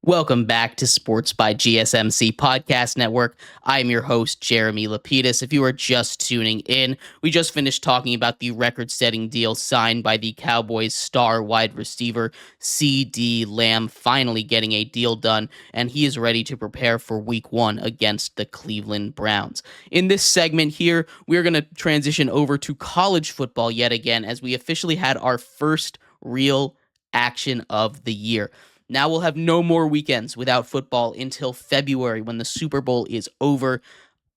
Welcome back to Sports by GSMC Podcast Network. I am your host, Jeremy Lapidus. If you are just tuning in, we just finished talking about the record-setting deal signed by the Cowboys star wide receiver, CeeDee Lamb, finally getting a deal done, and he is ready to prepare for Week 1 against the Cleveland Browns. In this segment here, we're going to transition over to college football yet again, as we officially had our first real action of the year. Now we'll have no more weekends without football until February when the Super Bowl is over.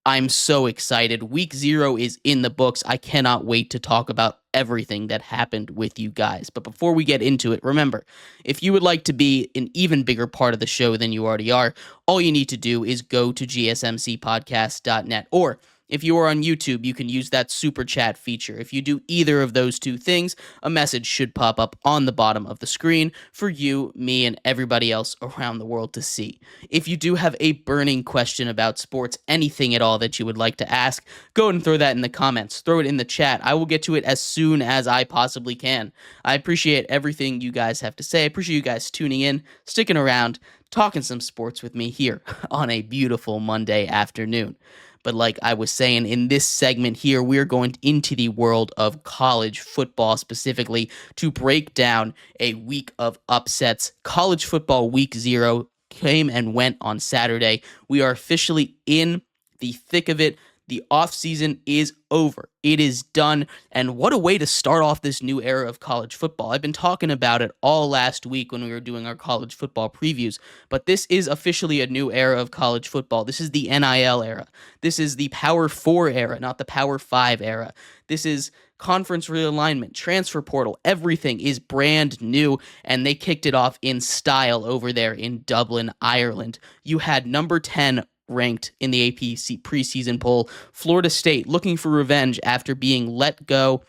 I'm so excited. Week 0 is in the books. I cannot wait to talk about everything that happened with you guys. But before we get into it, remember, if you would like to be an even bigger part of the show than you already are, all you need to do is go to GSMCPodcast.net, or if you are on YouTube, you can use that super chat feature. If you do either of those two things, a message should pop up on the bottom of the screen for you, me, and everybody else around the world to see. If you do have a burning question about sports, anything at all that you would like to ask, go ahead and throw that in the comments. Throw it in the chat. I will get to it as soon as I possibly can. I appreciate everything you guys have to say. I appreciate you guys tuning in, sticking around, talking some sports with me here on a beautiful Monday afternoon. But like I was saying, in this segment here, we're going into the world of college football specifically to break down a week of upsets. College football week 0 came and went on Saturday. We are officially in the thick of it. The offseason is over. It is done. And what a way to start off this new era of college football. I've been talking about it all last week when we were doing our college football previews, but this is officially a new era of college football. This is the NIL era. This is the Power 4 era, not the Power 5 era. This is conference realignment, transfer portal. Everything is brand new, and they kicked it off in style over there in Dublin, Ireland. You had number 10 ranked in the AP preseason poll, Florida State, looking for revenge after being let go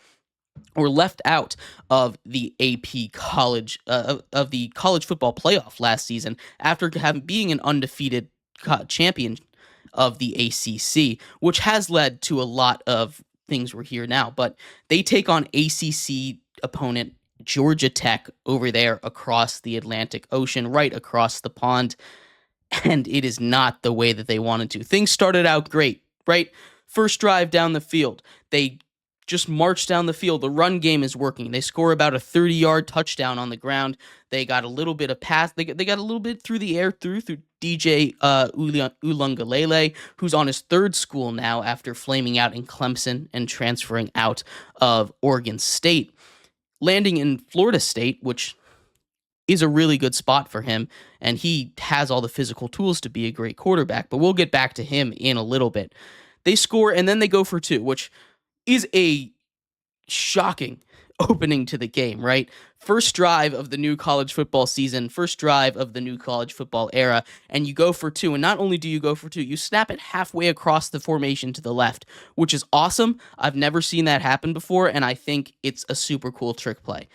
or left out of the AP college of the college football playoff last season after being an undefeated champion of the ACC, which has led to a lot of things we're here now. But they take on ACC opponent Georgia Tech over there across the Atlantic Ocean, right across the pond. And it is not the way that they wanted to. Things started out great, right? First drive down the field. They just march down the field. The run game is working. They score about a 30-yard touchdown on the ground. They got a little bit of pass. They got a little bit through the air through DJ Uiagalelei, who's on his third school now after flaming out in Clemson and transferring out of Oregon State. Landing in Florida State, which is a really good spot for him, and he has all the physical tools to be a great quarterback, but we'll get back to him in a little bit. They score, and then they go for 2, which is a shocking opening to the game, right? First drive of the new college football season, first drive of the new college football era, and you go for 2, and not only do you go for 2, you snap it halfway across the formation to the left, which is awesome. I've never seen that happen before, and I think it's a super cool trick play.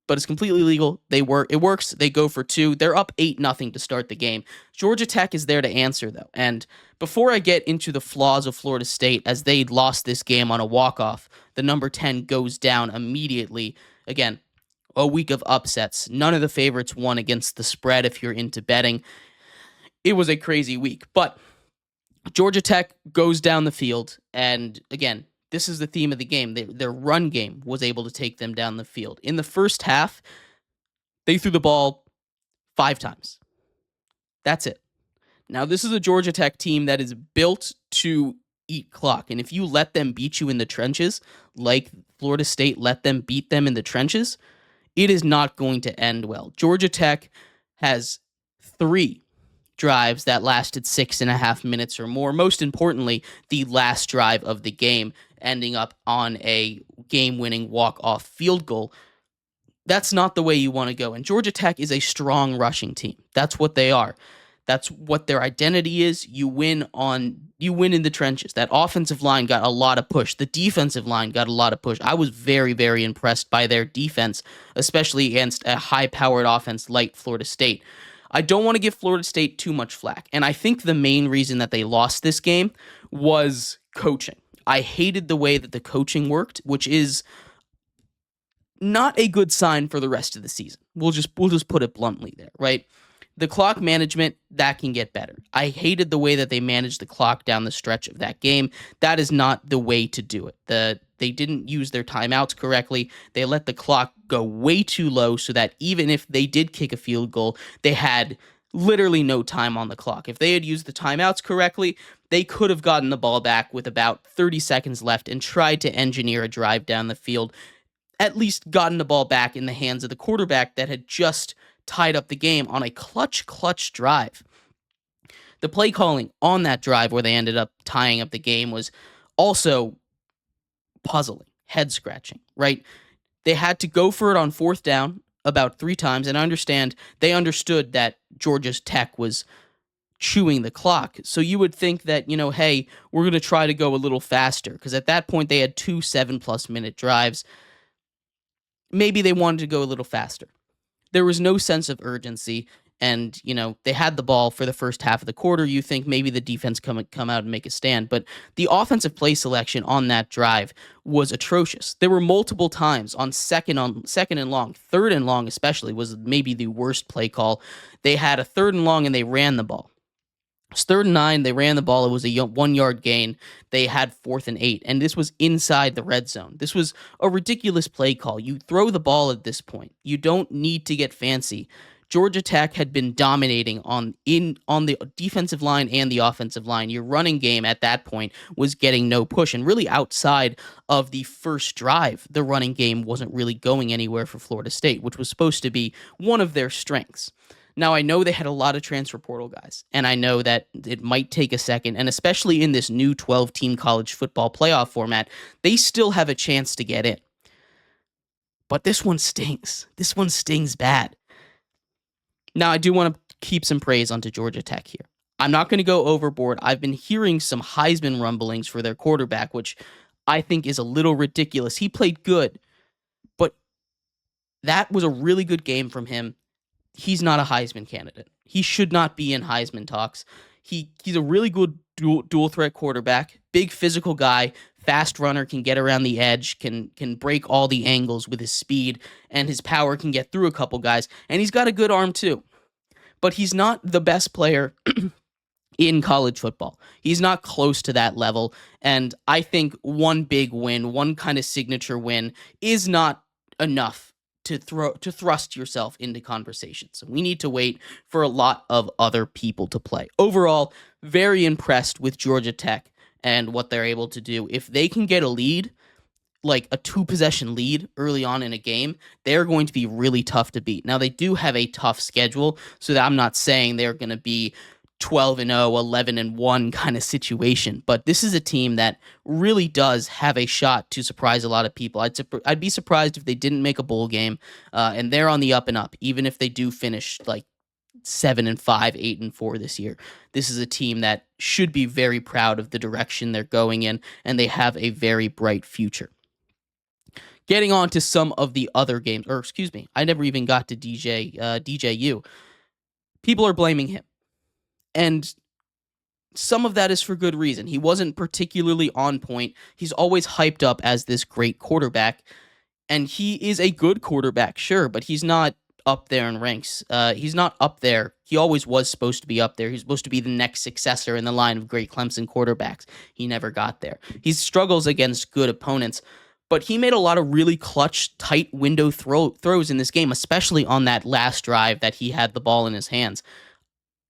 But it's completely legal. It works. They go for 2. They're up 8-0 to start the game. Georgia Tech is there to answer, though. And before I get into the flaws of Florida State, as they lost this game on a walk-off, the number 10 goes down immediately. Again, a week of upsets. None of the favorites won against the spread if you're into betting. It was a crazy week. But Georgia Tech goes down the field, and again, this is the theme of the game. Their run game was able to take them down the field. In the first half, they threw the ball 5 times. That's it. Now, this is a Georgia Tech team that is built to eat clock. And if you let them beat you in the trenches, like Florida State let them beat them in the trenches, it is not going to end well. Georgia Tech has 3 drives that lasted 6.5 minutes or more. Most importantly, the last drive of the game ending up on a game-winning walk-off field goal. That's not the way you want to go. And Georgia Tech is a strong rushing team. That's what they are. That's what their identity is. You win in the trenches. That offensive line got a lot of push. The defensive line got a lot of push. I was very, very impressed by their defense, especially against a high-powered offense like Florida State. I don't want to give Florida State too much flack, and I think the main reason that they lost this game was coaching. I hated the way that the coaching worked, which is not a good sign for the rest of the season. We'll just put it bluntly there, right? The clock management, that can get better. I hated the way that they managed the clock down the stretch of that game. That is not the way to do it. They didn't use their timeouts correctly. They let the clock go way too low so that even if they did kick a field goal, they had literally no time on the clock. If they had used the timeouts correctly, they could have gotten the ball back with about 30 seconds left and tried to engineer a drive down the field, at least gotten the ball back in the hands of the quarterback that had just tied up the game on a clutch drive. The play calling on that drive where they ended up tying up the game was also puzzling, head scratching, right? They had to go for it on fourth down about 3 times, and I understand they understood that Georgia Tech was chewing the clock. So you would think that, hey, we're going to try to go a little faster, because at that point they had 2 7+ minute drives. Maybe they wanted to go a little faster. There was no sense of urgency, and, they had the ball for the first half of the quarter. You think maybe the defense come out and make a stand, but the offensive play selection on that drive was atrocious. There were multiple times on second and long, third and long especially was maybe the worst play call. They had a third and long and they ran the ball. It was 3rd and 9. They ran the ball. It was a 1-yard gain. They had 4th and 8, and this was inside the red zone. This was a ridiculous play call. You throw the ball at this point. You don't need to get fancy. Georgia Tech had been dominating on the defensive line and the offensive line. Your running game at that point was getting no push, and really outside of the first drive, the running game wasn't really going anywhere for Florida State, which was supposed to be one of their strengths. Now, I know they had a lot of transfer portal guys, and I know that it might take a second, and especially in this new 12-team college football playoff format, they still have a chance to get in. But this one stings. This one stings bad. Now, I do want to keep some praise onto Georgia Tech here. I'm not going to go overboard. I've been hearing some Heisman rumblings for their quarterback, which I think is a little ridiculous. He played good, but that was a really good game from him. He's not a Heisman candidate. He should not be in Heisman talks. He's a really good dual threat quarterback, big physical guy, fast runner, can get around the edge, can break all the angles with his speed, and his power can get through a couple guys, and he's got a good arm too. But he's not the best player in college football. He's not close to that level, and I think one big win, one kind of signature win, is not enough to thrust yourself into conversation. So we need to wait for a lot of other people to play. Overall, very impressed with Georgia Tech and what they're able to do. If they can get a lead, like a 2-possession lead early on in a game, they're going to be really tough to beat. Now, they do have a tough schedule, so that I'm not saying they're going to be 12-0, 11-1 kind of situation, but this is a team that really does have a shot to surprise a lot of people. I'd be surprised if they didn't make a bowl game, and they're on the up and up, even if they do finish like 7-5, 8-4 this year. This is a team that should be very proud of the direction they're going in, and they have a very bright future. Getting on to some of the other games, or excuse me, I never even got to DJU. People are blaming him. And some of that is for good reason. He wasn't particularly on point. He's always hyped up as this great quarterback, and he is a good quarterback, sure, but he's not up there in ranks. He's not up there. He always was supposed to be up there. He's supposed to be the next successor in the line of great Clemson quarterbacks. He never got there. He struggles against good opponents, but he made a lot of really clutch, tight window throws in this game, especially on that last drive that he had the ball in his hands.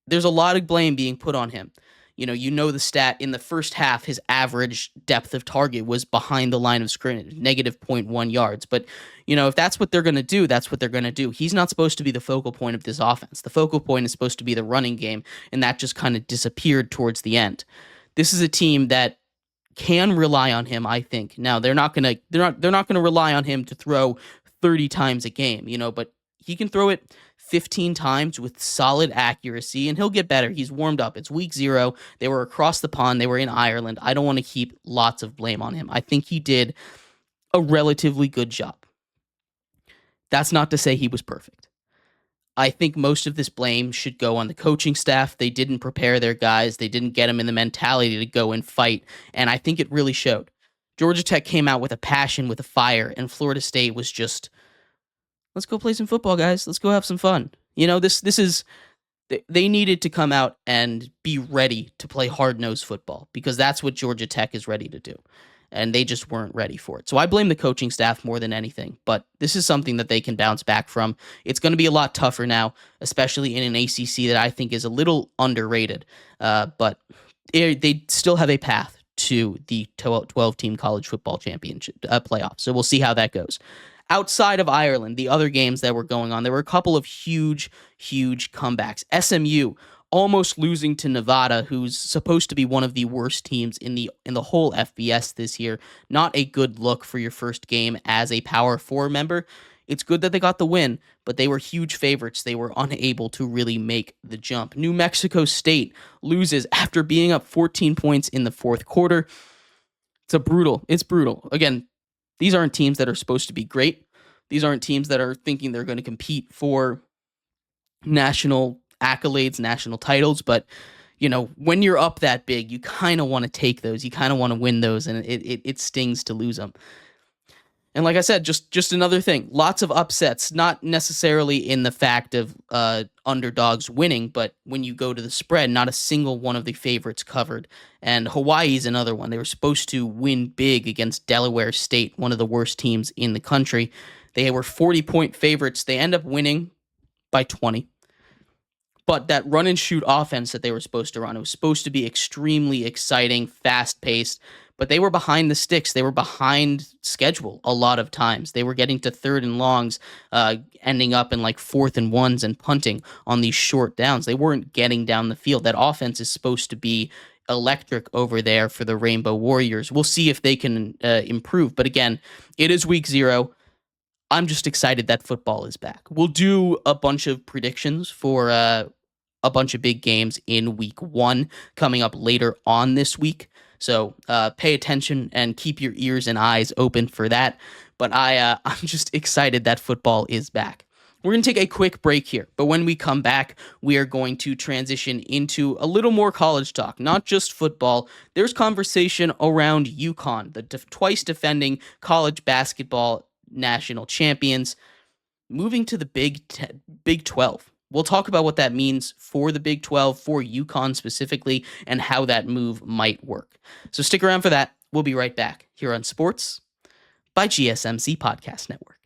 There's a lot of blame being put on him. You know the stat in the first half, his average depth of target was behind the line of scrimmage, -0.1 yards. But, if that's what they're going to do, that's what they're going to do. He's not supposed to be the focal point of this offense. The focal point is supposed to be the running game, and that just kind of disappeared towards the end. This is a team that can rely on him, I think. Now, they're not going to rely on him to throw 30 times a game, but he can throw it 15 times with solid accuracy, and he'll get better. He's warmed up. It's week 0. They were across the pond. They were in Ireland. I don't want to heap lots of blame on him. I think he did a relatively good job. That's not to say he was perfect. I think most of this blame should go on the coaching staff. They didn't prepare their guys. They didn't get them in the mentality to go and fight, and I think it really showed. Georgia Tech came out with a passion, with a fire, and Florida State was just, let's go play some football, guys. Let's go have some fun. This is They needed to come out and be ready to play hard-nosed football because that's what Georgia Tech is ready to do. And they just weren't ready for it. So I blame the coaching staff more than anything, but this is something that they can bounce back from. It's going to be a lot tougher now, especially in an ACC that I think is a little underrated. But they still have a path to the 12-team college football championship playoff. So we'll see how that goes. Outside of Ireland, the other games that were going on, there were a couple of huge comebacks. SMU almost losing to Nevada, who's supposed to be one of the worst teams in the whole FBS this year. Not a good look for your first game as a Power 4 member. It's good that they got the win, but they were huge favorites. They were unable to really make the jump. New Mexico State loses after being up 14 points in the fourth quarter. It's brutal. Again, these aren't teams that are supposed to be great. These aren't teams that are thinking they're going to compete for national accolades, national titles. But, when you're up that big, you kind of want to take those. You kind of want to win those, and it stings to lose them. And like I said, just another thing. Lots of upsets, not necessarily in the fact of underdogs winning, but when you go to the spread, not a single one of the favorites covered. And Hawaii's another one. They were supposed to win big against Delaware State, one of the worst teams in the country. They were 40-point favorites. They end up winning by 20. But that run and shoot offense that they were supposed to run, it was supposed to be extremely exciting, fast-paced, but they were behind the sticks. They were behind schedule a lot of times. They were getting to 3rd and longs, ending up in like 4th and 1s and punting on these short downs. They weren't getting down the field. That offense is supposed to be electric over there for the Rainbow Warriors. We'll see if they can improve. But again, it is week 0. I'm just excited that football is back. We'll do a bunch of predictions for a bunch of big games in week 1 coming up later on this week. So pay attention and keep your ears and eyes open for that. But I'm just excited that football is back. We're going to take a quick break here, but when we come back, we are going to transition into a little more college talk, not just football. There's conversation around UConn, the twice defending college basketball national champions, moving to the Big 12. We'll talk about what that means for the Big 12, for UConn specifically, and how that move might work. So stick around for that. We'll be right back here on Sports by GSMC Podcast Network.